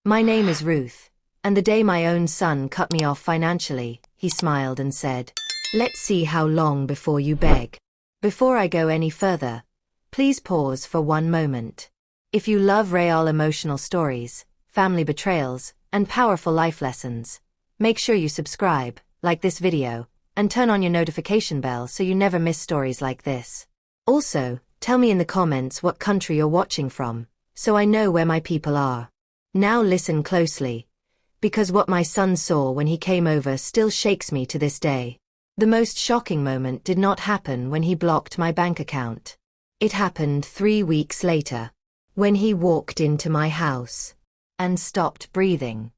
My name is Ruth, and the day my own son cut me off financially, he smiled and said, "Let's see how long before you beg." Before I go any further, please pause for one moment. If you love real emotional stories, family betrayals, and powerful life lessons, make sure you subscribe, like this video, and turn on your notification bell so you never miss stories like this. Also, tell me in the comments what country you're watching from, so I know where my people are. Now listen closely, because what my son saw when he came over still shakes me to this day. The most shocking moment did not happen when he blocked my bank account. It happened 3 weeks later, when he walked into my house and stopped breathing.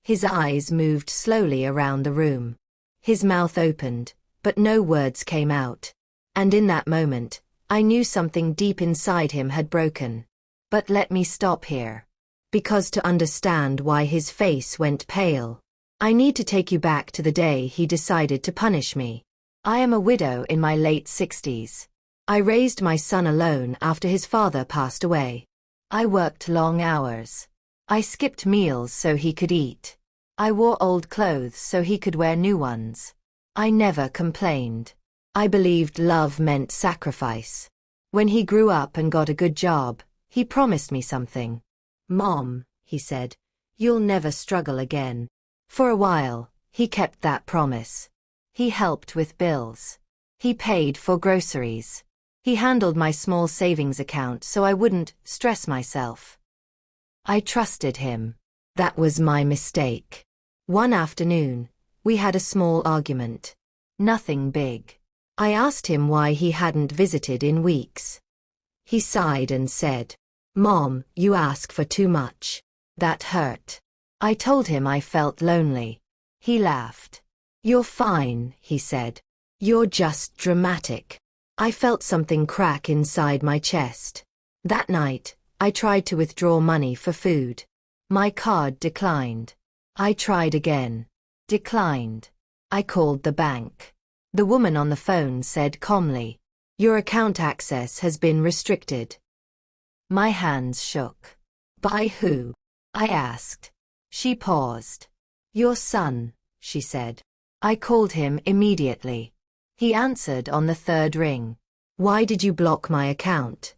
His eyes moved slowly around the room. His mouth opened, but no words came out. And in that moment, I knew something deep inside him had broken. But let me stop here. Because to understand why his face went pale, I need to take you back to the day he decided to punish me. I am a widow in my late 60s. I raised my son alone after his father passed away. I worked long hours. I skipped meals so he could eat. I wore old clothes so he could wear new ones. I never complained. I believed love meant sacrifice. When he grew up and got a good job, he promised me something. "Mom," he said, "you'll never struggle again." For a while, he kept that promise. He helped with bills. He paid for groceries. He handled my small savings account so I wouldn't stress myself. I trusted him. That was my mistake. One afternoon, we had a small argument. Nothing big. I asked him why he hadn't visited in weeks. He sighed and said, "Mom, you ask for too much." That hurt. I told him I felt lonely. He laughed. "You're fine," he said. "You're just dramatic." I felt something crack inside my chest. That night, I tried to withdraw money for food. My card declined. I tried again. Declined. I called the bank. The woman on the phone said calmly, "Your account access has been restricted." My hands shook. "By who?" I asked. She paused. "Your son," she said. I called him immediately. He answered on the third ring. "Why did you block my account?"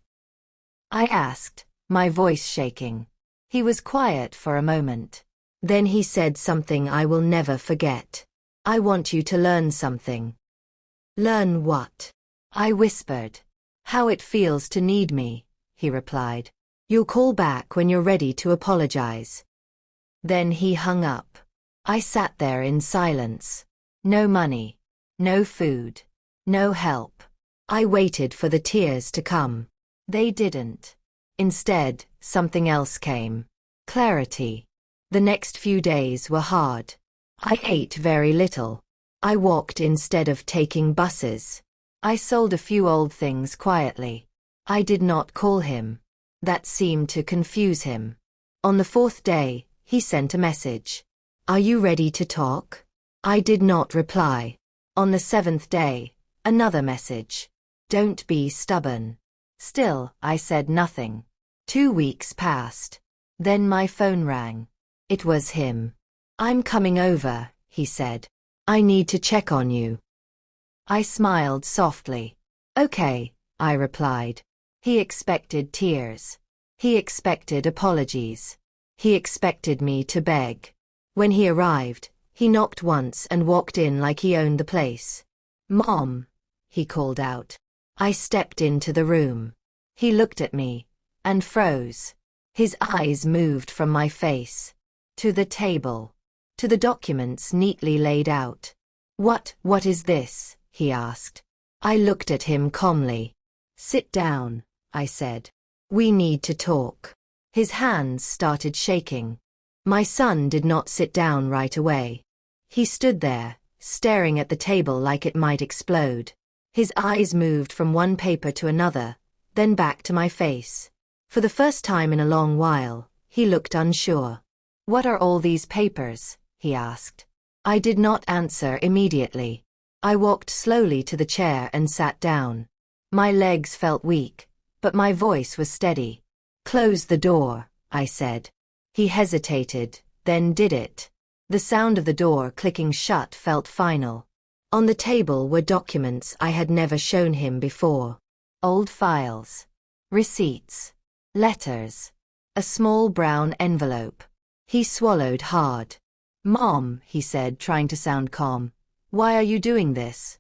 I asked, my voice shaking. He was quiet for a moment. Then he said something I will never forget. "I want you to learn something." "Learn what?" I whispered. "How it feels to need me," he replied. "You'll call back when you're ready to apologize." Then he hung up. I sat there in silence. No money. No food. No help. I waited for the tears to come. They didn't. Instead, something else came. Clarity. The next few days were hard. I ate very little. I walked instead of taking buses. I sold a few old things quietly. I did not call him. That seemed to confuse him. On the fourth day, he sent a message. "Are you ready to talk?" I did not reply. On the seventh day, another message. "Don't be stubborn." Still, I said nothing. 2 weeks passed. Then my phone rang. It was him. "I'm coming over," he said. "I need to check on you." I smiled softly. "Okay," I replied. He expected tears. He expected apologies. He expected me to beg. When he arrived, he knocked once and walked in like he owned the place. "Mom," he called out. I stepped into the room. He looked at me and froze. His eyes moved from my face to the table, to the documents neatly laid out. What is this?" he asked. I looked at him calmly. "Sit down," I said. "We need to talk." His hands started shaking. My son did not sit down right away. He stood there, staring at the table like it might explode. His eyes moved from one paper to another, then back to my face. For the first time in a long while, he looked unsure. "What are all these papers?" he asked. I did not answer immediately. I walked slowly to the chair and sat down. My legs felt weak, but my voice was steady. "Close the door," I said. He hesitated, then did it. The sound of the door clicking shut felt final. On the table were documents I had never shown him before. Old files. Receipts. Letters. A small brown envelope. He swallowed hard. "Mom," he said, trying to sound calm, "why are you doing this?"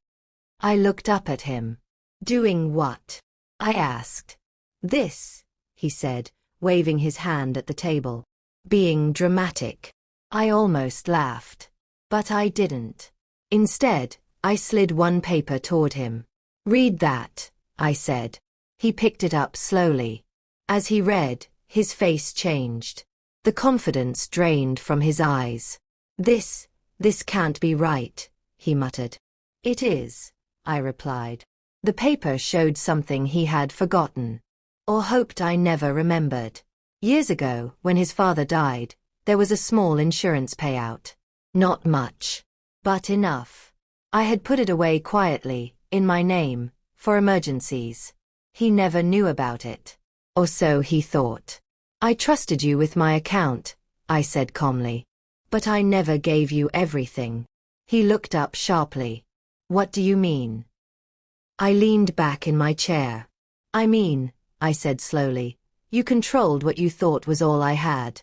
I looked up at him. "Doing what?" I asked. "This," he said, waving his hand at the table. "Being dramatic." I almost laughed. But I didn't. Instead, I slid one paper toward him. "Read that," I said. He picked it up slowly. As he read, his face changed. The confidence drained from his eyes. This can't be right," he muttered. "It is," I replied. The paper showed something he had forgotten. Or hoped I never remembered. Years ago, when his father died, there was a small insurance payout. Not much. But enough. I had put it away quietly, in my name, for emergencies. He never knew about it. Or so he thought. "I trusted you with my account," I said calmly. "But I never gave you everything." He looked up sharply. "What do you mean?" I leaned back in my chair. "I mean," I said slowly, "you controlled what you thought was all I had."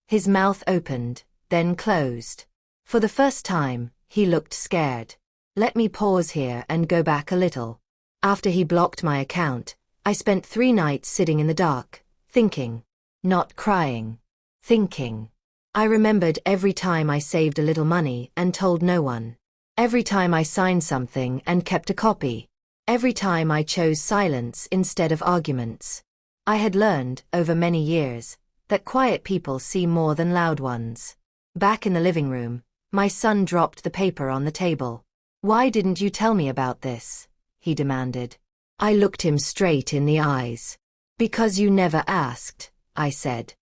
His mouth opened, then closed. For the first time, he looked scared. Let me pause here and go back a little. After he blocked my account, I spent 3 nights sitting in the dark, thinking. Not crying. Thinking. I remembered every time I saved a little money and told no one. Every time I signed something and kept a copy. Every time I chose silence instead of arguments. I had learned, over many years, that quiet people see more than loud ones. Back in the living room, my son dropped the paper on the table. "Why didn't you tell me about this?" he demanded. I looked him straight in the eyes. "Because you never asked," I said.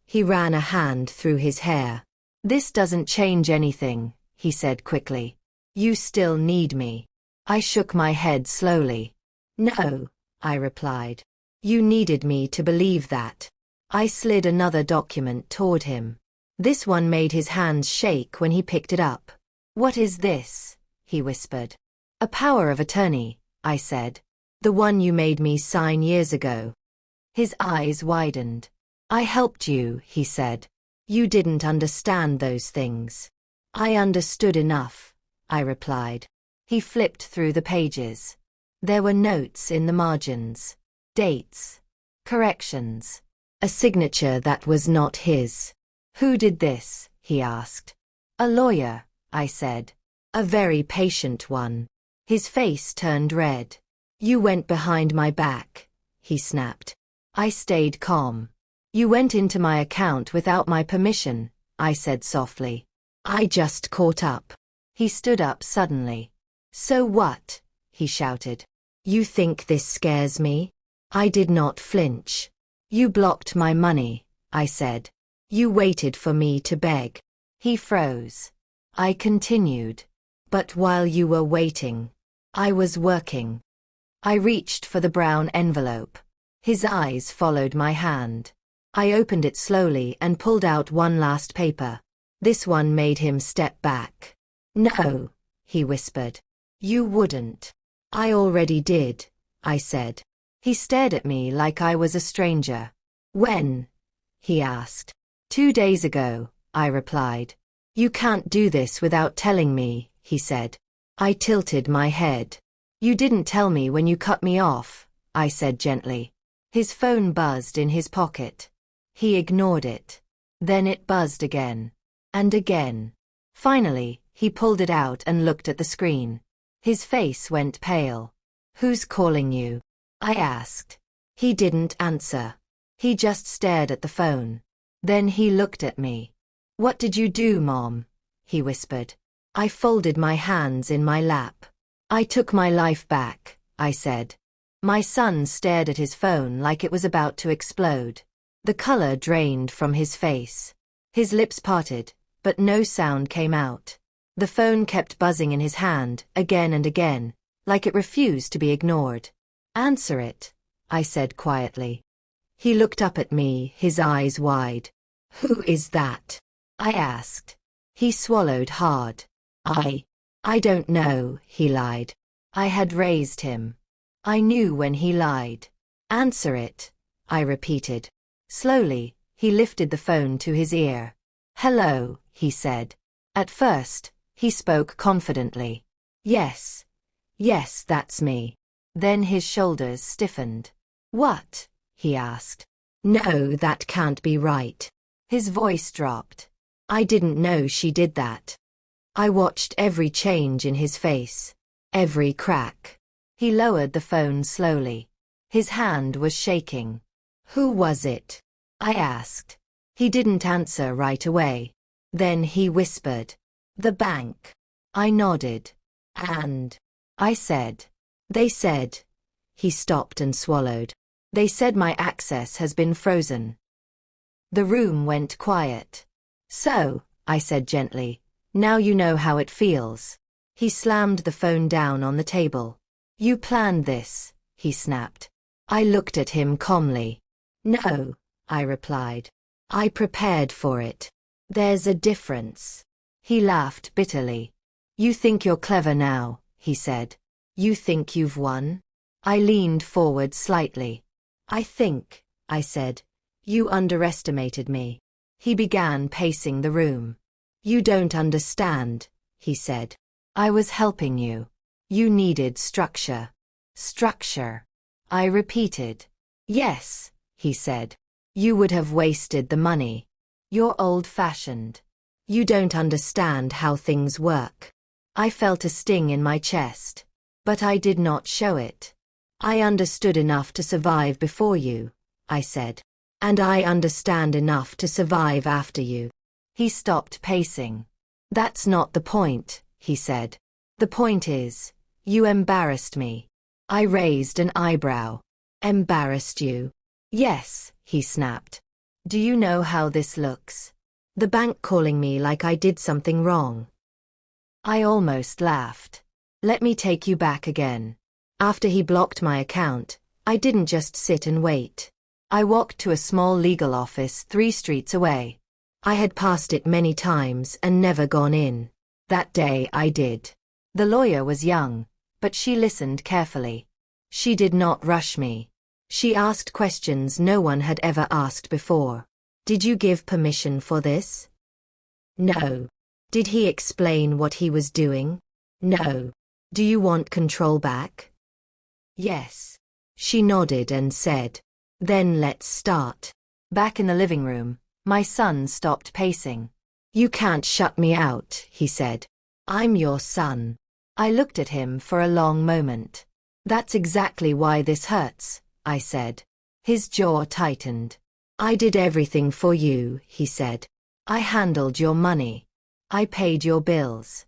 He ran a hand through his hair. "This doesn't change anything," he said quickly. "You still need me." I shook my head slowly. "No," I replied. "You needed me to believe that." I slid another document toward him. This one made his hands shake when he picked it up. "What is this?" he whispered. "A power of attorney," I said. "The one you made me sign years ago." His eyes widened. "I helped you," he said. "You didn't understand those things." "I understood enough," I replied. He flipped through the pages. There were notes in the margins. Dates. Corrections. A signature that was not his. "Who did this?" he asked. "A lawyer," I said. "A very patient one." His face turned red. "You went behind my back," he snapped. I stayed calm. "You went into my account without my permission," I said softly. "I just caught up." He stood up suddenly. "So what?" he shouted. "You think this scares me?" I did not flinch. "You blocked my money," I said. "You waited for me to beg." He froze. I continued. "But while you were waiting, I was working." I reached for the brown envelope. His eyes followed my hand. I opened it slowly and pulled out one last paper. This one made him step back. "No," he whispered. "You wouldn't." "I already did," I said. He stared at me like I was a stranger. "When?" he asked. 2 days ago, I replied. "You can't do this without telling me," he said. I tilted my head. "You didn't tell me when you cut me off," I said gently. His phone buzzed in his pocket. He ignored it. Then it buzzed again. And again. Finally, he pulled it out and looked at the screen. His face went pale. "Who's calling you?" I asked. He didn't answer. He just stared at the phone. Then he looked at me. "What did you do, Mom?" he whispered. I folded my hands in my lap. "I took my life back," I said. My son stared at his phone like it was about to explode. The color drained from his face. His lips parted, but no sound came out. The phone kept buzzing in his hand, again and again, like it refused to be ignored. "Answer it," I said quietly. He looked up at me, his eyes wide. Who is that? I asked. He swallowed hard. I don't know, he lied. I had raised him. I knew when he lied. Answer it, I repeated. Slowly, he lifted the phone to his ear. Hello, he said. At first, he spoke confidently. Yes, that's me. Then his shoulders stiffened. What? He asked. No, that can't be right. His voice dropped. I didn't know she did that. I watched every change in his face, every crack. He lowered the phone slowly. His hand was shaking. Who was it? I asked. He didn't answer right away. Then he whispered. The bank. I nodded. And? I said. They said. He stopped and swallowed. They said my access has been frozen. The room went quiet. So, I said gently, now you know how it feels. He slammed the phone down on the table. You planned this, he snapped. I looked at him calmly. No, I replied. I prepared for it. There's a difference. He laughed bitterly. You think you're clever now, he said. You think you've won? I leaned forward slightly. I think, I said, you underestimated me. He began pacing the room. You don't understand, he said. I was helping you. You needed structure. Structure. I repeated. Yes, he said. You would have wasted the money. You're old-fashioned. You don't understand how things work. I felt a sting in my chest. But I did not show it. I understood enough to survive before you, I said. And I understand enough to survive after you. He stopped pacing. That's not the point, he said. The point is, you embarrassed me. I raised an eyebrow. Embarrassed you? Yes, he snapped. Do you know how this looks? The bank calling me like I did something wrong. I almost laughed. Let me take you back again. After he blocked my account, I didn't just sit and wait. I walked to a small legal office 3 streets away. I had passed it many times and never gone in. That day I did. The lawyer was young, but she listened carefully. She did not rush me. She asked questions no one had ever asked before. Did you give permission for this? No. Did he explain what he was doing? No. Do you want control back? Yes. She nodded and said, then let's start. Back in the living room, my son stopped pacing. You can't shut me out, he said. I'm your son. I looked at him for a long moment. That's exactly why this hurts, I said. His jaw tightened. I did everything for you, he said. I handled your money. I paid your bills.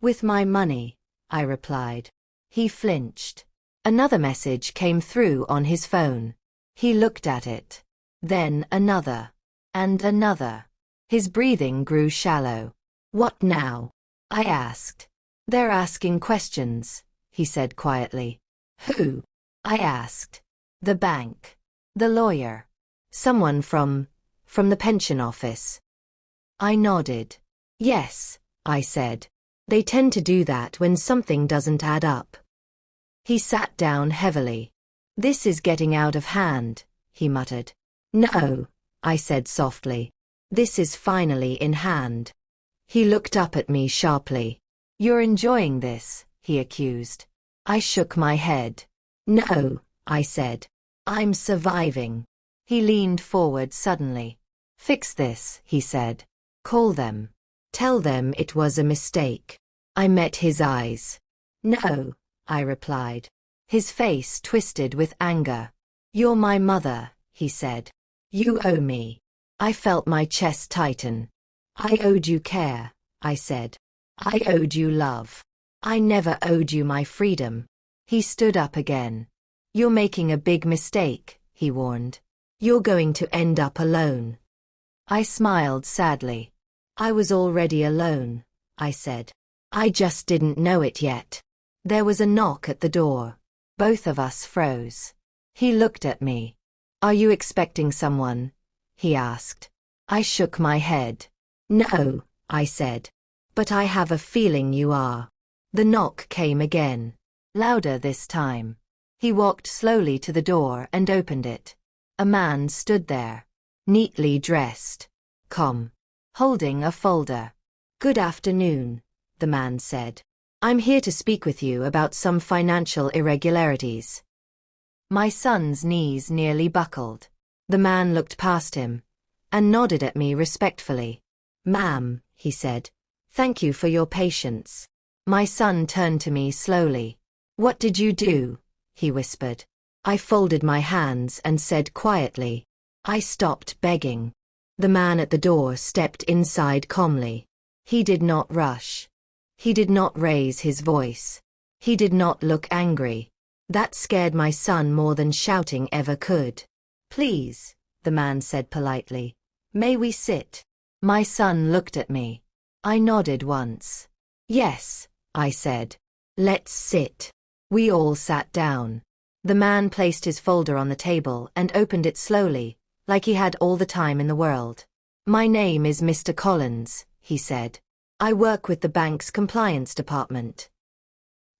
With my money, I replied. He flinched. Another message came through on his phone. He looked at it. Then another. And another. His breathing grew shallow. What now? I asked. They're asking questions, he said quietly. Who? I asked. The bank. The lawyer. Someone from the pension office. I nodded. Yes, I said. They tend to do that when something doesn't add up. He sat down heavily. This is getting out of hand, he muttered. No, I said softly. This is finally in hand. He looked up at me sharply. You're enjoying this, he accused. I shook my head. No, I said. I'm surviving. He leaned forward suddenly. Fix this, he said. Call them. Tell them it was a mistake. I met his eyes. No, I replied. His face twisted with anger. You're my mother, he said. You owe me. I felt my chest tighten. I owed you care, I said. I owed you love. I never owed you my freedom. He stood up again. You're making a big mistake, he warned. You're going to end up alone. I smiled sadly. I was already alone, I said. I just didn't know it yet. There was a knock at the door. Both of us froze. He looked at me. Are you expecting someone? He asked. I shook my head. No, I said. But I have a feeling you are. The knock came again. Louder this time. He walked slowly to the door and opened it. A man stood there. Neatly dressed. Calm. Holding a folder. Good afternoon, the man said. I'm here to speak with you about some financial irregularities. My son's knees nearly buckled. The man looked past him and nodded at me respectfully. Ma'am, he said, thank you for your patience. My son turned to me slowly. What did you do? He whispered. I folded my hands and said quietly. I stopped begging. The man at the door stepped inside calmly. He did not rush. He did not raise his voice. He did not look angry. That scared my son more than shouting ever could. Please, the man said politely. May we sit? My son looked at me. I nodded once. Yes, I said. Let's sit. We all sat down. The man placed his folder on the table and opened it slowly, like he had all the time in the world. My name is Mr. Collins, he said. I work with the bank's compliance department.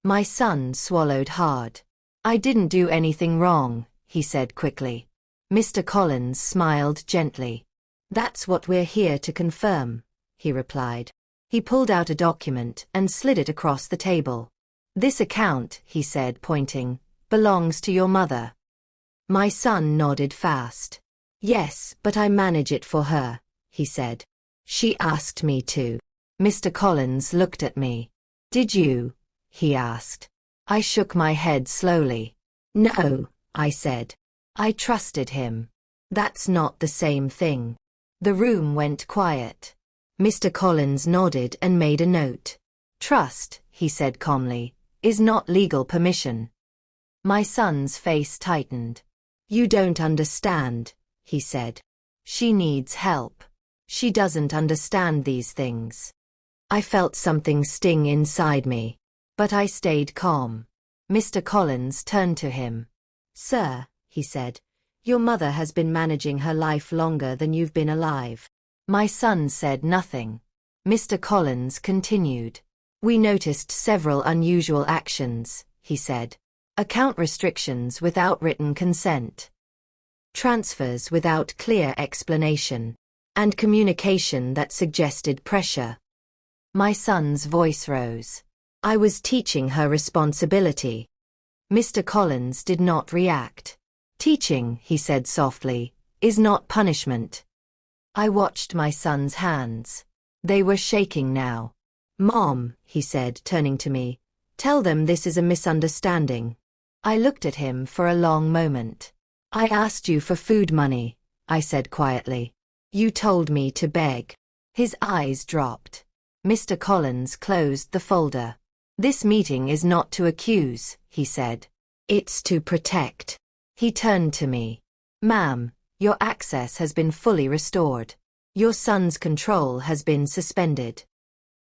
My son swallowed hard. I didn't do anything wrong, he said quickly. Mr. Collins smiled gently. That's what we're here to confirm, he replied. He pulled out a document and slid it across the table. This account, he said, pointing, belongs to your mother. My son nodded fast. Yes, but I manage it for her, he said. She asked me to. Mr. Collins looked at me. Did you? He asked. I shook my head slowly. No, I said. I trusted him. That's not the same thing. The room went quiet. Mr. Collins nodded and made a note. Trust, he said calmly, is not legal permission. My son's face tightened. You don't understand, he said. She needs help. She doesn't understand these things. I felt something sting inside me, but I stayed calm. Mr. Collins turned to him. Sir, he said, your mother has been managing her life longer than you've been alive. My son said nothing. Mr. Collins continued. We noticed several unusual actions, he said. Account restrictions without written consent. Transfers without clear explanation. And communication that suggested pressure. My son's voice rose. I was teaching her responsibility. Mr. Collins did not react. Teaching, he said softly, is not punishment. I watched my son's hands. They were shaking now. Mom, he said, turning to me, tell them this is a misunderstanding. I looked at him for a long moment. I asked you for food money, I said quietly. You told me to beg. His eyes dropped. Mr. Collins closed the folder. This meeting is not to accuse, he said. It's to protect. He turned to me. Ma'am, your access has been fully restored. Your son's control has been suspended.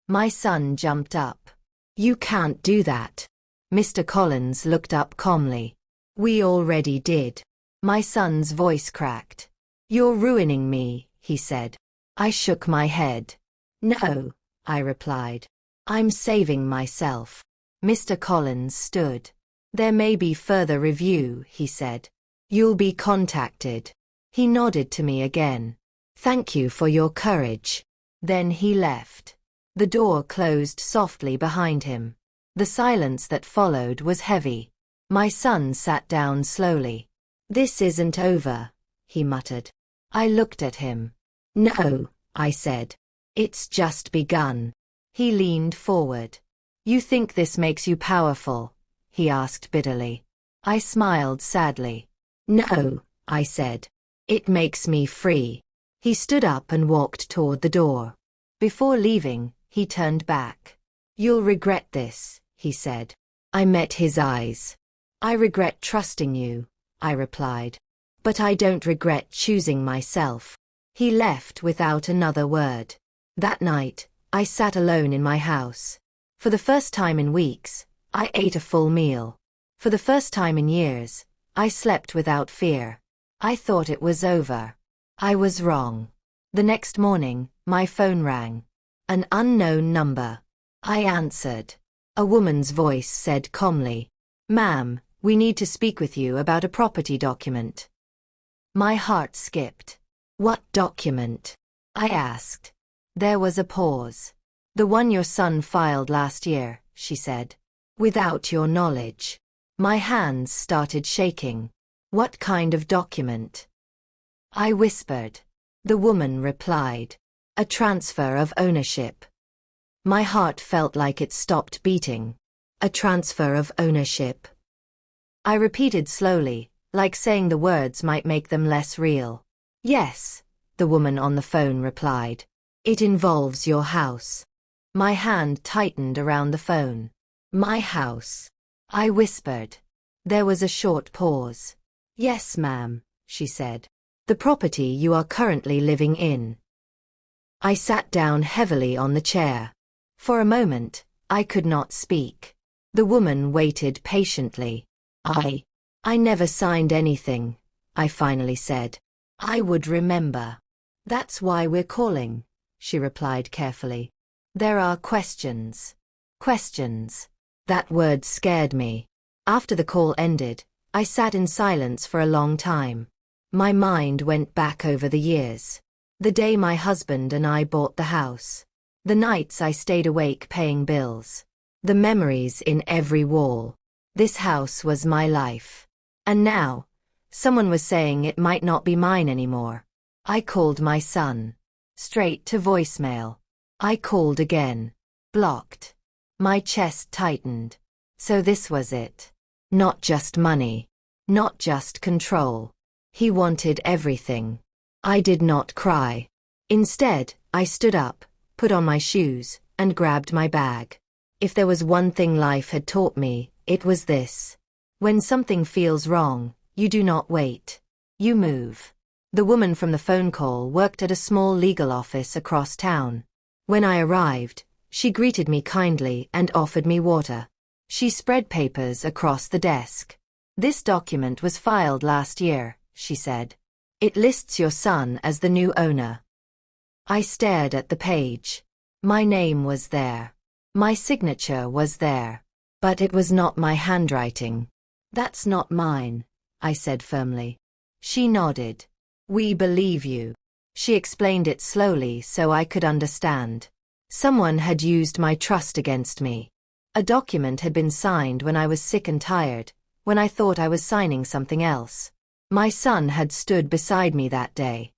My son jumped up. You can't do that. Mr. Collins looked up calmly. We already did. My son's voice cracked. You're ruining me, he said. I shook my head. No, I replied. I'm saving myself. Mr. Collins stood. There may be further review, he said. You'll be contacted. He nodded to me again. Thank you for your courage. Then he left. The door closed softly behind him. The silence that followed was heavy. My son sat down slowly. This isn't over, he muttered. I looked at him. No, I said. It's just begun. He leaned forward. You think this makes you powerful? He asked bitterly. I smiled sadly. No, I said. It makes me free. He stood up and walked toward the door. Before leaving, he turned back. You'll regret this, he said. I met his eyes. I regret trusting you, I replied. But I don't regret choosing myself. He left without another word. That night, I sat alone in my house. For the first time in weeks, I ate a full meal. For the first time in years, I slept without fear. I thought it was over. I was wrong. The next morning, my phone rang. An unknown number. I answered. A woman's voice said calmly, "Ma'am, we need to speak with you about a property document." My heart skipped. "What document?" I asked. There was a pause. "The one your son filed last year," she said. "Without your knowledge." My hands started shaking. "What kind of document?" I whispered. The woman replied, "A transfer of ownership." My heart felt like it stopped beating. A transfer of ownership. I repeated slowly, like saying the words might make them less real. "Yes," the woman on the phone replied. "It involves your house." My hand tightened around the phone. "My house?" I whispered. There was a short pause. "Yes, ma'am," she said. "The property you are currently living in." I sat down heavily on the chair. For a moment, I could not speak. The woman waited patiently. I never signed anything," I finally said. "I would remember." "That's why we're calling," she replied carefully. "There are questions." Questions. That word scared me. After the call ended, I sat in silence for a long time. My mind went back over the years. The day my husband and I bought the house. The nights I stayed awake paying bills. The memories in every wall. This house was my life. And now, someone was saying it might not be mine anymore. I called my son. Straight to voicemail. I called again. Blocked. My chest tightened. So this was it. Not just money. Not just control. He wanted everything. I did not cry. Instead, I stood up, put on my shoes, and grabbed my bag. If there was one thing life had taught me, it was this. When something feels wrong, you do not wait. You move. The woman from the phone call worked at a small legal office across town. When I arrived, she greeted me kindly and offered me water. She spread papers across the desk. "This document was filed last year," she said. "It lists your son as the new owner." I stared at the page. My name was there. My signature was there. But it was not my handwriting. "That's not mine," I said firmly. She nodded. "We believe you." She explained it slowly so I could understand. Someone had used my trust against me. A document had been signed when I was sick and tired, when I thought I was signing something else. My son had stood beside me that day.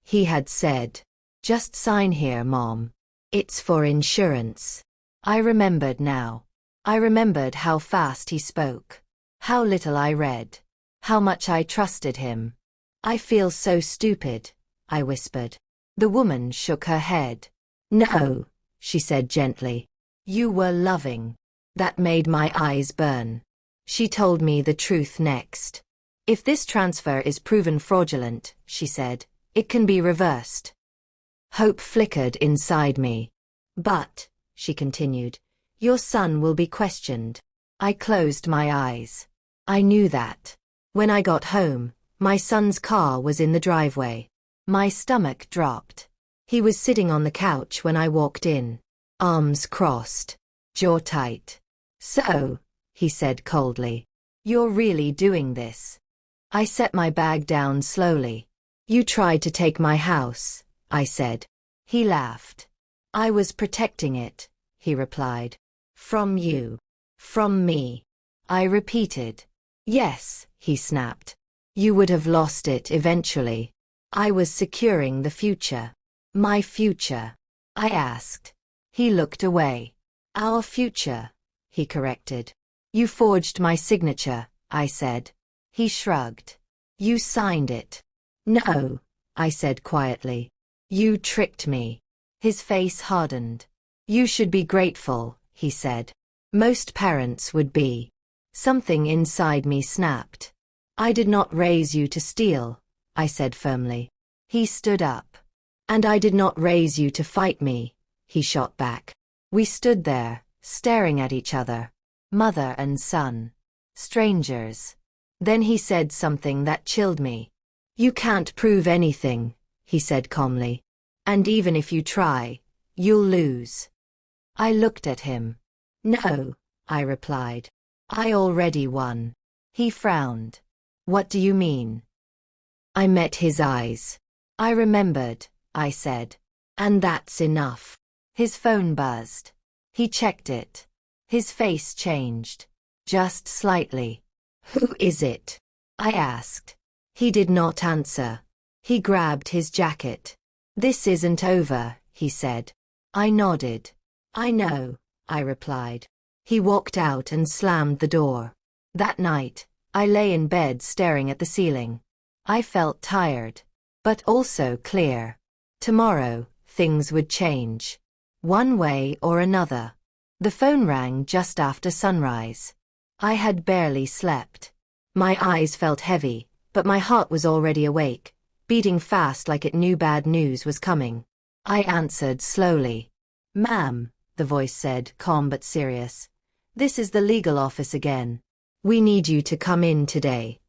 He had said, "Just sign here, Mom. It's for insurance." I remembered now. I remembered how fast he spoke. How little I read. How much I trusted him. "I feel so stupid," I whispered. The woman shook her head. "No," she said gently. "You were loving." That made my eyes burn. She told me the truth next. "If this transfer is proven fraudulent," she said, "it can be reversed." Hope flickered inside me. "But," she continued, "your son will be questioned." I closed my eyes. I knew that. When I got home, my son's car was in the driveway. My stomach dropped. He was sitting on the couch when I walked in. Arms crossed. Jaw tight. "So," he said coldly, "you're really doing this?" I set my bag down slowly. "You tried to take my house," I said. He laughed. "I was protecting it," he replied. "From you." "From me," I repeated. "Yes," he snapped. "You would have lost it eventually." I was securing the future. "My future?" I asked. He looked away. "Our future," he corrected. "You forged my signature," I said. He shrugged. "You signed it." "No," I said quietly. "You tricked me." His face hardened. "You should be grateful," he said. "Most parents would be." Something inside me snapped. "I did not raise you to steal," I said firmly. He stood up. "And I did not raise you to fight me," he shot back. We stood there, staring at each other. Mother and son. Strangers. Then he said something that chilled me. "You can't prove anything," he said calmly. And even if you try, you'll lose. I looked at him. No, I replied. I already won. He frowned. What do you mean? I met his eyes. I remembered, I said. And that's enough. His phone buzzed. He checked it. His face changed. Just slightly. Who is it? I asked. He did not answer. He grabbed his jacket. This isn't over, he said. I nodded. I know, I replied. He walked out and slammed the door. That night, I lay in bed staring at the ceiling. I felt tired, but also clear. Tomorrow, things would change. One way or another. The phone rang just after sunrise. I had barely slept. My eyes felt heavy, but my heart was already awake, beating fast like it knew bad news was coming. I answered slowly. Ma'am, the voice said, calm but serious. This is the legal office again. We need you to come in today.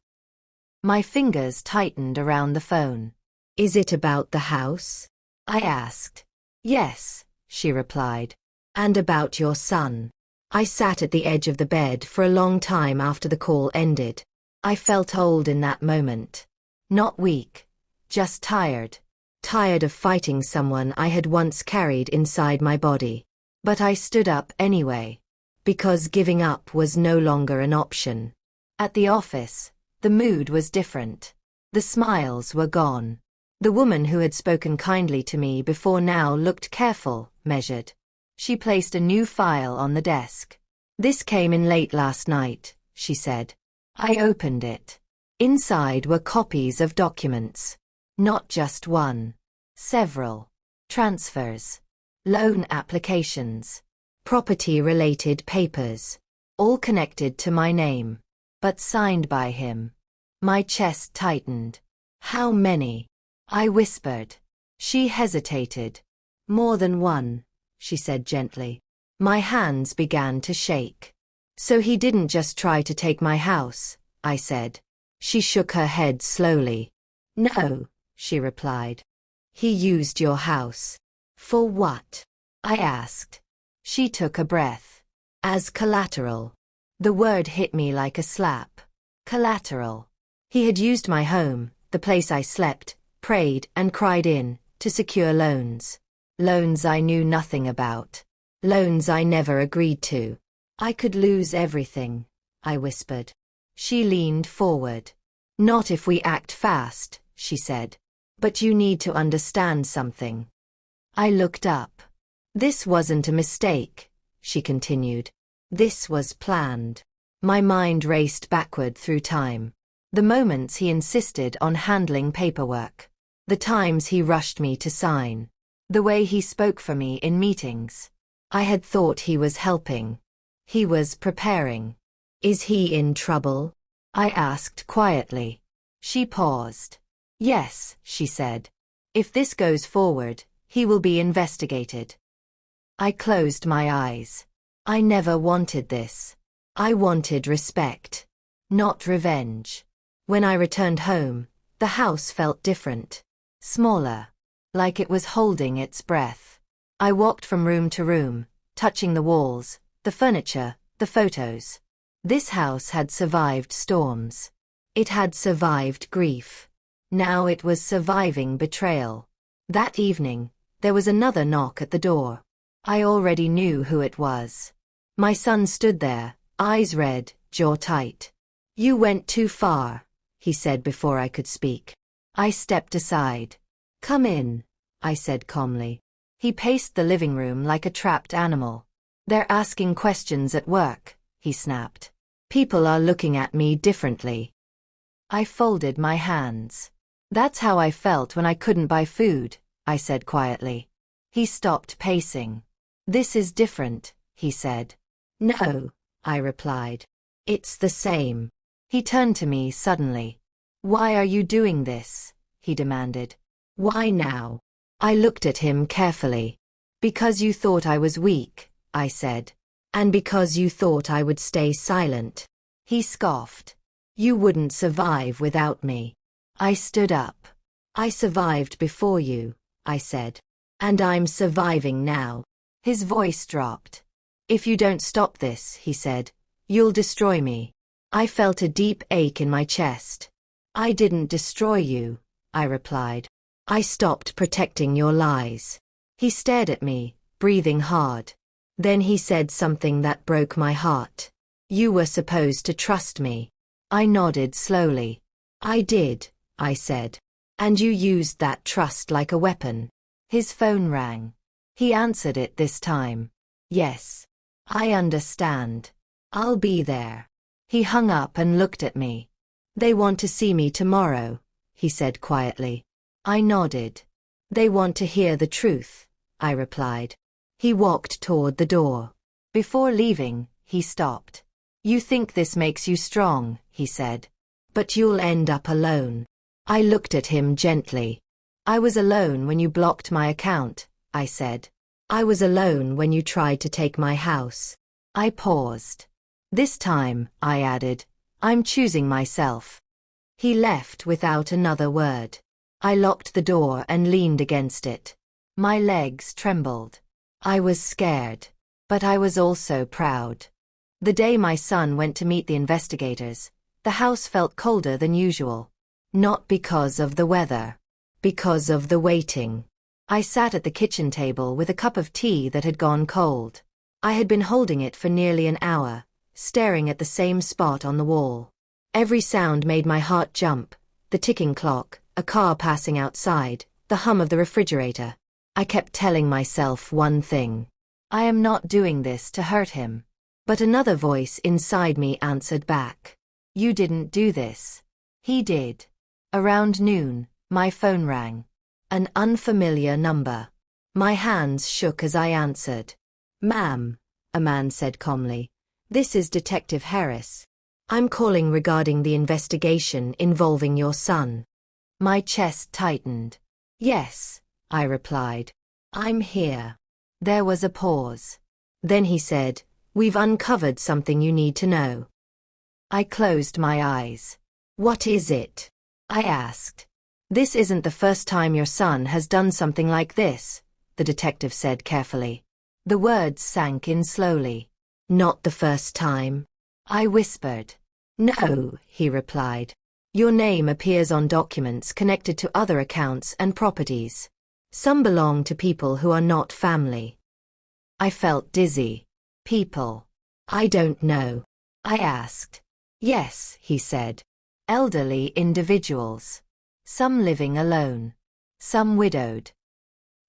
My fingers tightened around the phone. Is it about the house? I asked. Yes, she replied. And about your son. I sat at the edge of the bed for a long time after the call ended. I felt old in that moment. Not weak, just tired. Tired of fighting someone I had once carried inside my body. But I stood up anyway. Because giving up was no longer an option. At the office, the mood was different. The smiles were gone. The woman who had spoken kindly to me before now looked careful, measured. She placed a new file on the desk. This came in late last night, she said. I opened it. Inside were copies of documents. Not just one. Several. Transfers. Loan applications. Property-related papers. All connected to my name. But signed by him. My chest tightened. How many? I whispered. She hesitated. More than one, she said gently. My hands began to shake. So he didn't just try to take my house, I said. She shook her head slowly. No, she replied. He used your house. For what? I asked. She took a breath. As collateral. The word hit me like a slap. Collateral. He had used my home, the place I slept, prayed and cried in, to secure loans. Loans I knew nothing about. Loans I never agreed to. I could lose everything, I whispered. She leaned forward. Not if we act fast, she said. But you need to understand something. I looked up. This wasn't a mistake, she continued. This was planned. My mind raced backward through time. The moments he insisted on handling paperwork. The times he rushed me to sign. The way he spoke for me in meetings. I had thought he was helping. He was preparing. Is he in trouble? I asked quietly. She paused. Yes, she said. If this goes forward, he will be investigated. I closed my eyes. I never wanted this. I wanted respect. Not revenge. When I returned home, the house felt different. Smaller. Like it was holding its breath. I walked from room to room, touching the walls, the furniture, the photos. This house had survived storms. It had survived grief. Now it was surviving betrayal. That evening, there was another knock at the door. I already knew who it was. My son stood there, eyes red, jaw tight. You went too far, he said before I could speak. I stepped aside. Come in, I said calmly. He paced the living room like a trapped animal. They're asking questions at work, he snapped. People are looking at me differently. I folded my hands. That's how I felt when I couldn't buy food, I said quietly. He stopped pacing. This is different, he said. No, I replied. It's the same. He turned to me suddenly. Why are you doing this? He demanded. Why now? I looked at him carefully. Because you thought I was weak, I said. And because you thought I would stay silent. He scoffed. You wouldn't survive without me. I stood up. I survived before you, I said. And I'm surviving now. His voice dropped. If you don't stop this, he said, you'll destroy me. I felt a deep ache in my chest. I didn't destroy you, I replied. I stopped protecting your lies. He stared at me, breathing hard. Then he said something that broke my heart. You were supposed to trust me. I nodded slowly. I did, I said. And you used that trust like a weapon. His phone rang. He answered it this time. Yes. I understand. I'll be there. He hung up and looked at me. They want to see me tomorrow, he said quietly. I nodded. They want to hear the truth, I replied. He walked toward the door. Before leaving, he stopped. You think this makes you strong, he said. But you'll end up alone. I looked at him gently. I was alone when you blocked my account, I said. I was alone when you tried to take my house. I paused. This time, I added, I'm choosing myself. He left without another word. I locked the door and leaned against it. My legs trembled. I was scared, but I was also proud. The day my son went to meet the investigators, the house felt colder than usual. Not because of the weather. Because of the waiting. I sat at the kitchen table with a cup of tea that had gone cold. I had been holding it for nearly an hour, staring at the same spot on the wall. Every sound made my heart jump, the ticking clock, a car passing outside, the hum of the refrigerator. I kept telling myself one thing. I am not doing this to hurt him. But another voice inside me answered back. You didn't do this. He did. Around noon, my phone rang. An unfamiliar number. My hands shook as I answered. Ma'am, a man said calmly. This is Detective Harris. I'm calling regarding the investigation involving your son. My chest tightened. Yes, I replied. I'm here. There was a pause. Then he said, we've uncovered something you need to know. I closed my eyes. What is it? I asked. This isn't the first time your son has done something like this, the detective said carefully. The words sank in slowly. Not the first time. I whispered. No, he replied. Your name appears on documents connected to other accounts and properties. Some belong to people who are not family. I felt dizzy. People. I don't know. I asked. Yes, he said. Elderly individuals. Some living alone. Some widowed.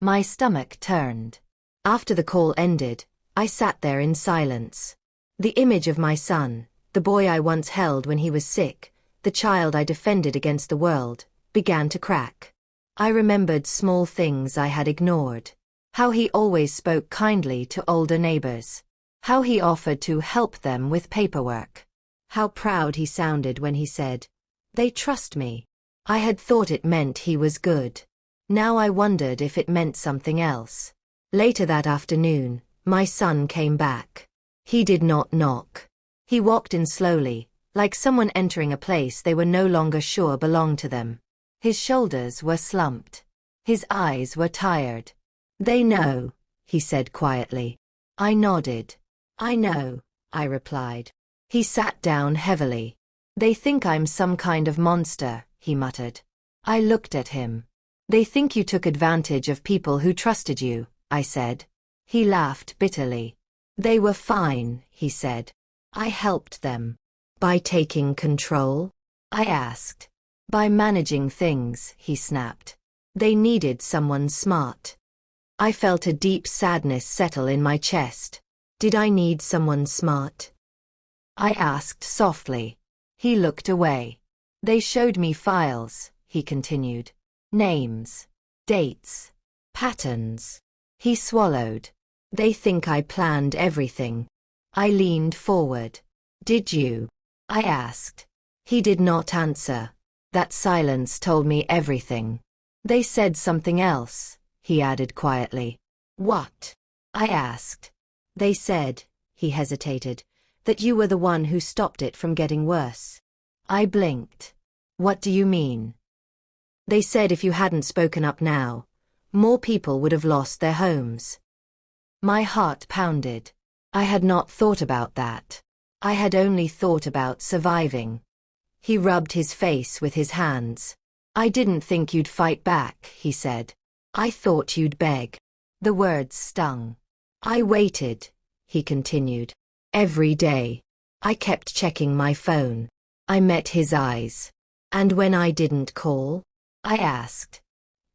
My stomach turned. After the call ended, I sat there in silence. The image of my son, the boy I once held when he was sick, the child I defended against the world, began to crack. I remembered small things I had ignored. How he always spoke kindly to older neighbors. How he offered to help them with paperwork. How proud he sounded when he said, "They trust me." I had thought it meant he was good. Now I wondered if it meant something else. Later that afternoon, my son came back. He did not knock. He walked in slowly, like someone entering a place they were no longer sure belonged to them. His shoulders were slumped. His eyes were tired. "They know," he said quietly. I nodded. "I know," I replied. He sat down heavily. "They think I'm some kind of monster," he muttered. I looked at him. "They think you took advantage of people who trusted you," I said. He laughed bitterly. "They were fine," he said. "I helped them." "By taking control?" I asked. "By managing things," he snapped. "They needed someone smart." I felt a deep sadness settle in my chest. Did I need someone smart? I asked softly. He looked away. "They showed me files," he continued. "Names, dates, patterns." He swallowed. "They think I planned everything." I leaned forward. "Did you?" I asked. He did not answer. That silence told me everything. "They said something else," he added quietly. "What?" I asked. "They said," he hesitated, "that you were the one who stopped it from getting worse." I blinked. "What do you mean?" "They said if you hadn't spoken up now, more people would have lost their homes. My heart pounded. I had not thought about that. I had only thought about surviving. He rubbed his face with his hands. I didn't think you'd fight back, he said. I thought you'd beg. The words stung. I waited, he continued. Every day. I kept checking my phone. I met his eyes. And when I didn't call, I asked.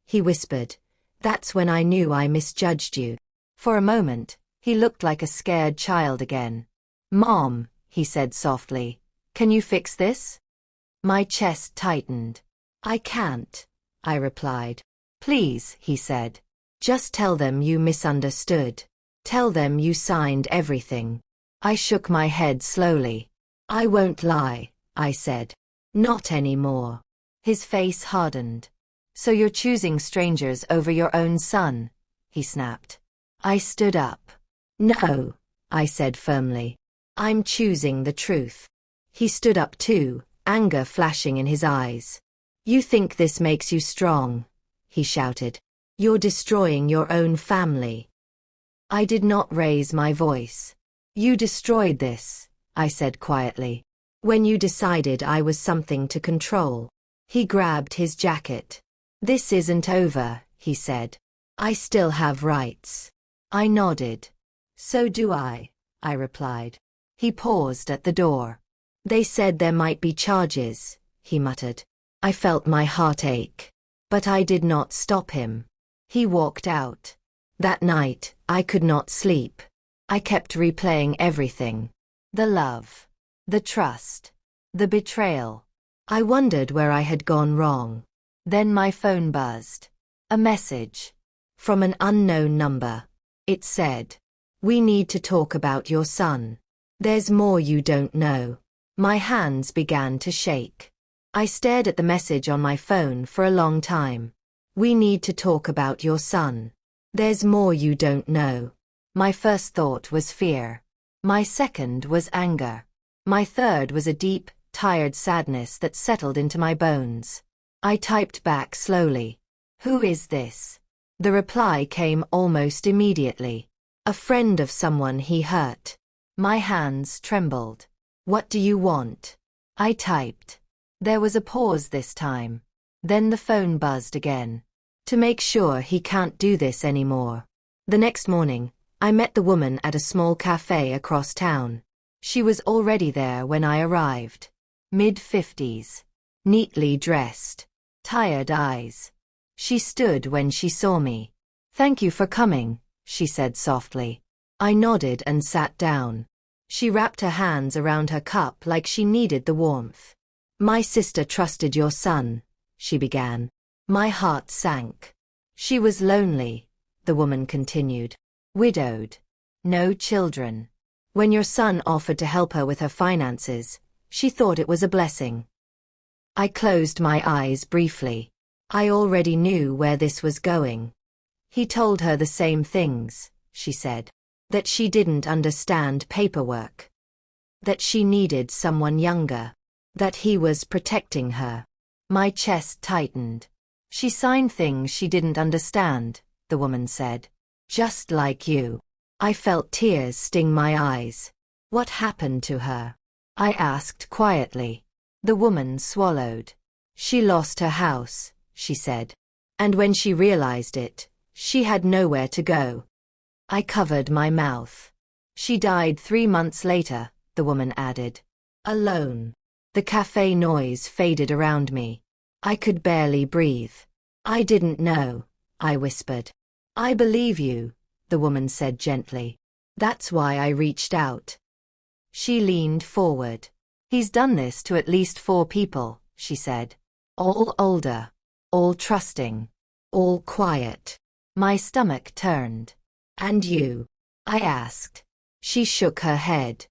He whispered. That's when I knew I misjudged you. For a moment, he looked like a scared child again. Mom, he said softly, can you fix this? My chest tightened. I can't, I replied. Please, he said. Just tell them you misunderstood. Tell them you signed everything. I shook my head slowly. I won't lie, I said. Not anymore. His face hardened. So you're choosing strangers over your own son, he snapped. I stood up. No, I said firmly. I'm choosing the truth. He stood up too, anger flashing in his eyes. You think this makes you strong, he shouted. You're destroying your own family. I did not raise my voice. You destroyed this, I said quietly. When you decided I was something to control. He grabbed his jacket. This isn't over, he said. I still have rights. I nodded. So do I replied. He paused at the door. They said there might be charges, he muttered. I felt my heart ache. But I did not stop him. He walked out. That night, I could not sleep. I kept replaying everything. The love. The trust. The betrayal. I wondered where I had gone wrong. Then my phone buzzed. A message. From an unknown number. It said, "We need to talk about your son. There's more you don't know." My hands began to shake. I stared at the message on my phone for a long time. "We need to talk about your son. There's more you don't know." My first thought was fear. My second was anger. My third was a deep, tired sadness that settled into my bones. I typed back slowly. "Who is this?" The reply came almost immediately. "A friend of someone he hurt." My hands trembled. "What do you want?" I typed. There was a pause this time. Then the phone buzzed again. "To make sure he can't do this anymore." The next morning, I met the woman at a small cafe across town. She was already there when I arrived. Mid-50s. Neatly dressed. Tired eyes. She stood when she saw me. "Thank you for coming," she said softly. I nodded and sat down. She wrapped her hands around her cup like she needed the warmth. "My sister trusted your son," she began. My heart sank. "She was lonely," the woman continued. "Widowed. No children. When your son offered to help her with her finances, she thought it was a blessing." I closed my eyes briefly. I already knew where this was going. "He told her the same things," she said. "That she didn't understand paperwork. That she needed someone younger. That he was protecting her." My chest tightened. "She signed things she didn't understand," the woman said. "Just like you." I felt tears sting my eyes. "What happened to her?" I asked quietly. The woman swallowed. "She lost her house," she said. "And when she realized it, she had nowhere to go." I covered my mouth. "She died 3 months later," the woman added. "Alone." The cafe noise faded around me. I could barely breathe. "I didn't know," I whispered. "I believe you," the woman said gently. "That's why I reached out." She leaned forward. "He's done this to at least 4 people," she said. "All older. All trusting. All quiet." My stomach turned. "And you?" I asked. She shook her head.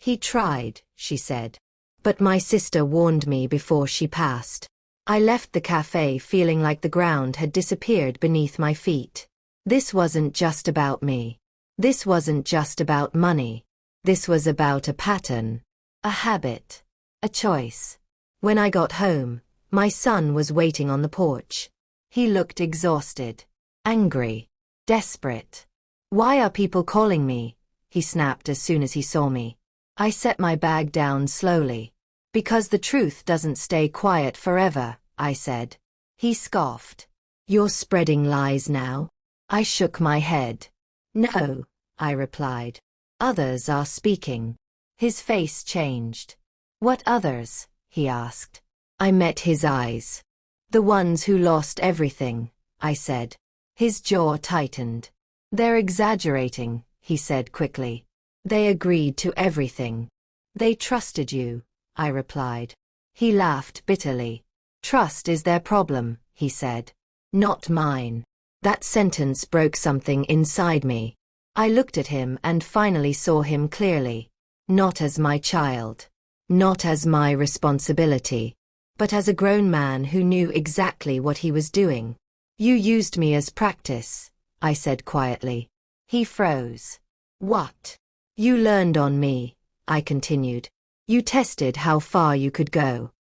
"He tried," she said. "But my sister warned me before she passed." I left the cafe feeling like the ground had disappeared beneath my feet. This wasn't just about me. This wasn't just about money. This was about a pattern. A habit. A choice. When I got home, my son was waiting on the porch. He looked exhausted. angry, desperate. "Why are people calling me?" he snapped as soon as he saw me. I set my bag down slowly. "Because the truth doesn't stay quiet forever," I said. He scoffed. "You're spreading lies now?" I shook my head. "No," I replied. "Others are speaking." His face changed. "What others?" he asked. I met his eyes. "The ones who lost everything," I said. His jaw tightened. "They're exaggerating," he said quickly. "They agreed to everything. They trusted you," I replied. He laughed bitterly. "Trust is their problem," he said. "Not mine." That sentence broke something inside me. I looked at him and finally saw him clearly. Not as my child. Not as my responsibility. But as a grown man who knew exactly what he was doing. "You used me as practice," I said quietly. He froze. "What?" "You learned on me," I continued. "You tested how far you could go."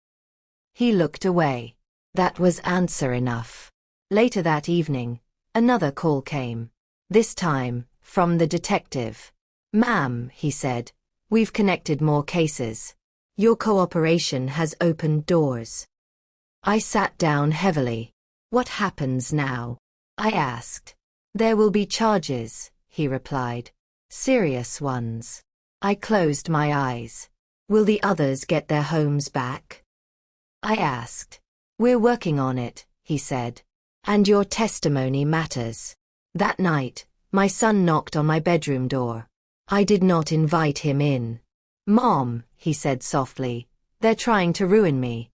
He looked away. That was answer enough. Later that evening, another call came. This time, from the detective. "Ma'am," he said, "we've connected more cases. Your cooperation has opened doors." I sat down heavily. "What happens now?" I asked. "There will be charges," he replied. "Serious ones." I closed my eyes. "Will the others get their homes back?" I asked. "We're working on it," he said. "And your testimony matters." That night, my son knocked on my bedroom door. I did not invite him in. "Mom," he said softly, "they're trying to ruin me."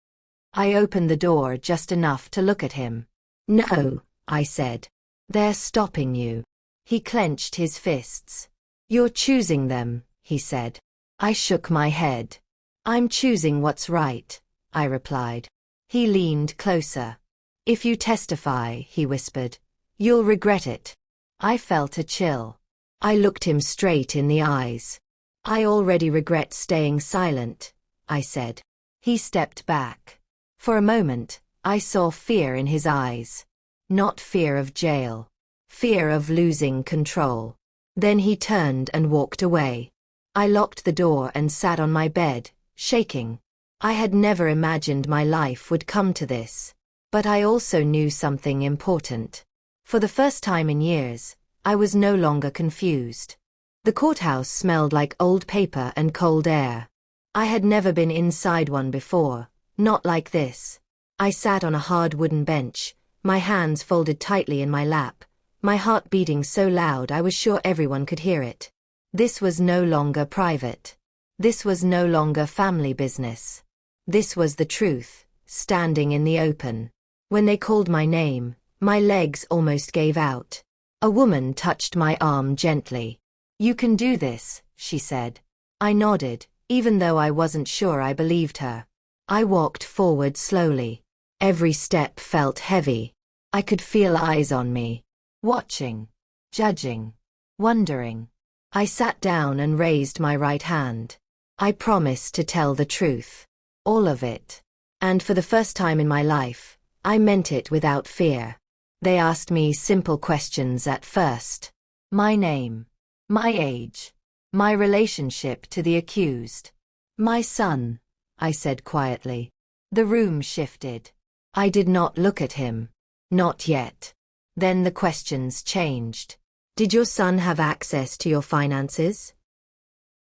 I opened the door just enough to look at him. "No," I said. "They're stopping you." He clenched his fists. "You're choosing them," he said. I shook my head. "I'm choosing what's right," I replied. He leaned closer. "If you testify," he whispered, "you'll regret it." I felt a chill. I looked him straight in the eyes. "I already regret staying silent," I said. He stepped back. For a moment, I saw fear in his eyes. Not fear of jail. Fear of losing control. Then he turned and walked away. I locked the door and sat on my bed, shaking. I had never imagined my life would come to this. But I also knew something important. For the first time in years, I was no longer confused. The courthouse smelled like old paper and cold air. I had never been inside one before, not like this. I sat on a hard wooden bench, my hands folded tightly in my lap, my heart beating so loud I was sure everyone could hear it. This was no longer private. This was no longer family business. This was the truth, standing in the open. When they called my name, my legs almost gave out. A woman touched my arm gently. "You can do this," she said. I nodded, even though I wasn't sure I believed her. I walked forward slowly. Every step felt heavy. I could feel eyes on me. Watching. Judging. Wondering. I sat down and raised my right hand. I promised to tell the truth. All of it. And for the first time in my life, I meant it without fear. They asked me simple questions at first. My name. My age. My relationship to the accused. "My son," I said quietly. The room shifted. I did not look at him. Not yet. Then the questions changed. "Did your son have access to your finances?"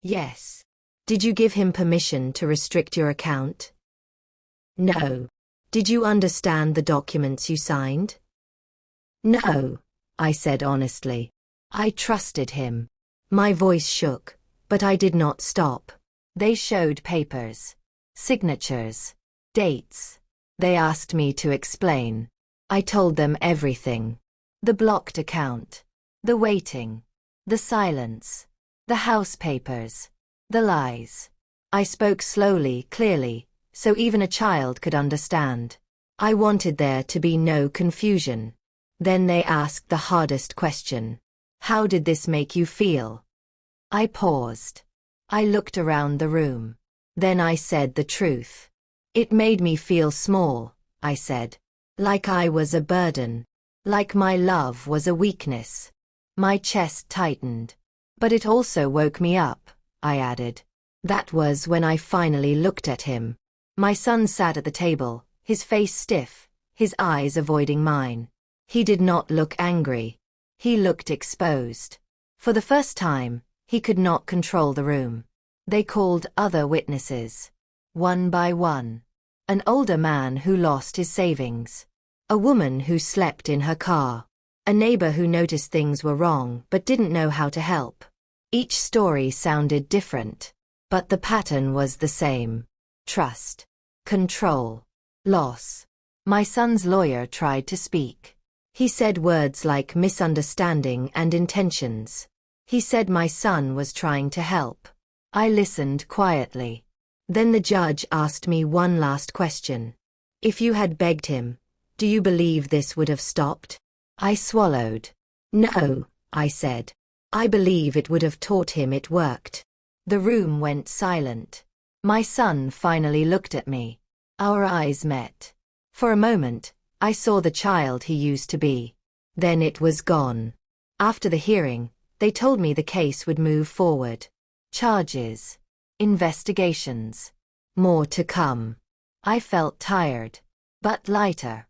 "Yes." "Did you give him permission to restrict your account?" "No." "Did you understand the documents you signed?" "No," I said honestly. I trusted him. My voice shook, but I did not stop. They showed papers. Signatures. Dates. They asked me to explain. I told them everything. The blocked account. The waiting. The silence. The house papers. The lies. I spoke slowly, clearly, so even a child could understand. I wanted there to be no confusion. Then they asked the hardest question. "How did this make you feel?" I paused. I looked around the room. Then I said the truth. "It made me feel small," I said. "Like I was a burden. Like my love was a weakness. My chest tightened. But it also woke me up, I added. That was when I finally looked at him. My son sat at the table, his face stiff, his eyes avoiding mine. He did not look angry. He looked exposed. For the first time, he could not control the room. They called other witnesses. One by one. An older man who lost his savings. A woman who slept in her car. A neighbor who noticed things were wrong but didn't know how to help. Each story sounded different, but the pattern was the same. Trust. Control. Loss. My son's lawyer tried to speak. He said words like misunderstanding and intentions. He said my son was trying to help. I listened quietly. Then the judge asked me one last question. If you had begged him, do you believe this would have stopped? I swallowed. No, I said. I believe it would have taught him it worked. The room went silent. My son finally looked at me. Our eyes met. For a moment, I saw the child he used to be. Then it was gone. After the hearing, they told me the case would move forward. Charges. Investigations. More to come. I felt tired, but lighter.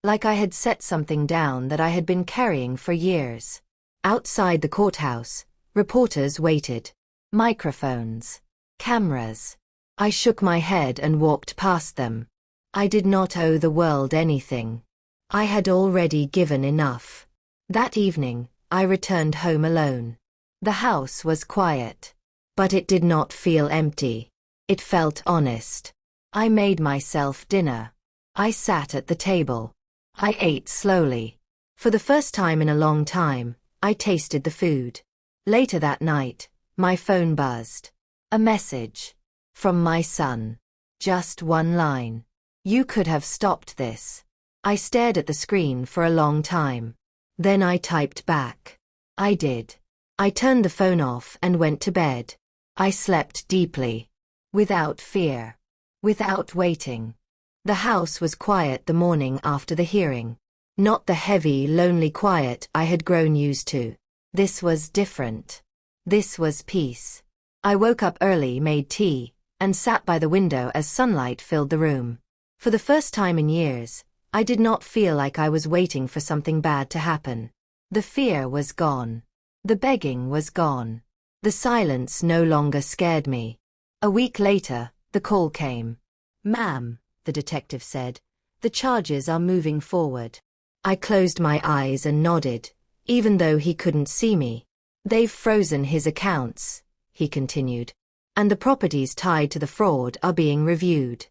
Like I had set something down that I had been carrying for years. Outside the courthouse, reporters waited. Microphones. Cameras. I shook my head and walked past them. I did not owe the world anything. I had already given enough. That evening, I returned home alone. The house was quiet. But it did not feel empty. It felt honest. I made myself dinner. I sat at the table. I ate slowly. For the first time in a long time, I tasted the food. Later that night, my phone buzzed. A message. From my son. Just one line. You could have stopped this. I stared at the screen for a long time. Then I typed back. I did. I turned the phone off and went to bed. I slept deeply. Without fear. Without waiting. The house was quiet the morning after the hearing. Not the heavy, lonely quiet I had grown used to. This was different. This was peace. I woke up early, made tea, and sat by the window as sunlight filled the room. For the first time in years, I did not feel like I was waiting for something bad to happen. The fear was gone. The begging was gone. The silence no longer scared me. A week later, the call came. Ma'am, the detective said, the charges are moving forward. I closed my eyes and nodded, even though he couldn't see me. They've frozen his accounts, he continued, and the properties tied to the fraud are being reviewed.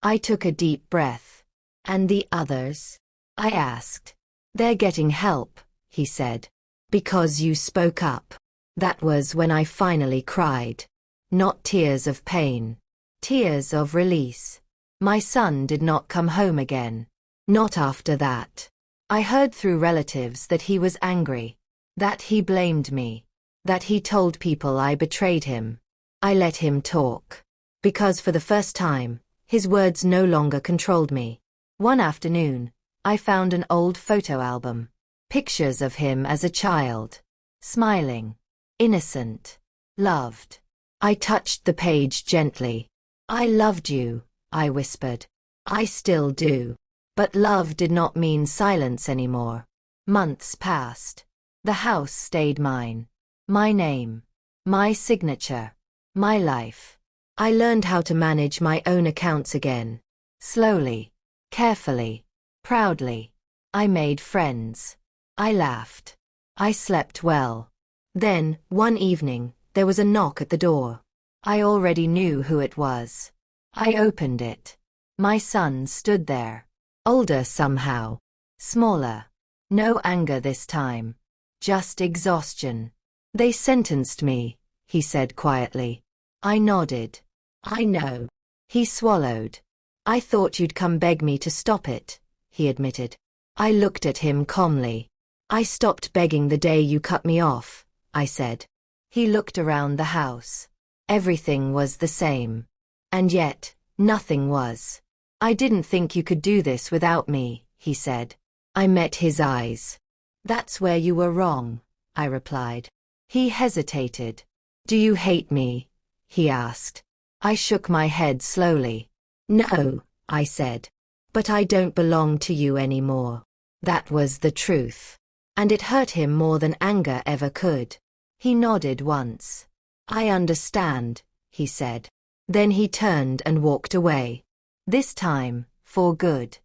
I took a deep breath. And the others? I asked. They're getting help, he said. Because you spoke up. That was when I finally cried. Not tears of pain. Tears of release. My son did not come home again. Not after that. I heard through relatives that he was angry. That he blamed me. That he told people I betrayed him. I let him talk. Because for the first time, his words no longer controlled me. One afternoon, I found an old photo album. Pictures of him as a child. Smiling. Innocent. Loved. I touched the page gently. I loved you, I whispered. I still do. But love did not mean silence anymore. Months passed. The house stayed mine. My name. My signature. My life. I learned how to manage my own accounts again. Slowly. Carefully. Proudly. I made friends. I laughed. I slept well. Then, one evening, there was a knock at the door. I already knew who it was. I opened it. My son stood there. Older somehow. Smaller. No anger this time. Just exhaustion. They sentenced me, he said quietly. I nodded. I know. He swallowed. I thought you'd come beg me to stop it, he admitted. I looked at him calmly. I stopped begging the day you cut me off, I said. He looked around the house. Everything was the same. And yet, nothing was. I didn't think you could do this without me, he said. I met his eyes. That's where you were wrong, I replied. He hesitated. Do you hate me? He asked. I shook my head slowly. No, I said. But I don't belong to you anymore. That was the truth. And it hurt him more than anger ever could. He nodded once. I understand, he said. Then he turned and walked away. This time, for good.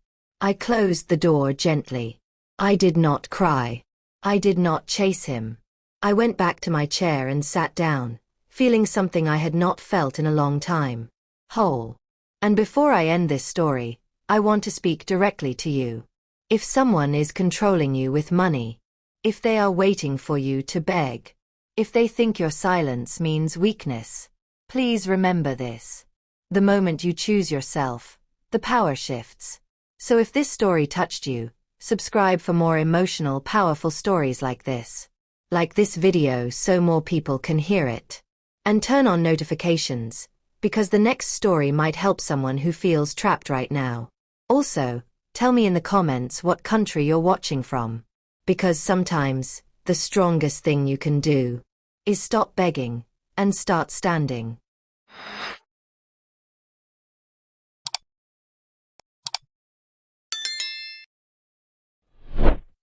I closed the door gently. I did not cry. I did not chase him. I went back to my chair and sat down, feeling something I had not felt in a long time. Whole. And before I end this story, I want to speak directly to you. If someone is controlling you with money, if they are waiting for you to beg, if they think your silence means weakness, please remember this. The moment you choose yourself, the power shifts. So if this story touched you, subscribe for more emotional, powerful stories like this. Like this video so more people can hear it. And turn on notifications, because the next story might help someone who feels trapped right now. Also, tell me in the comments what country you're watching from. Because sometimes, the strongest thing you can do is stop begging and start standing.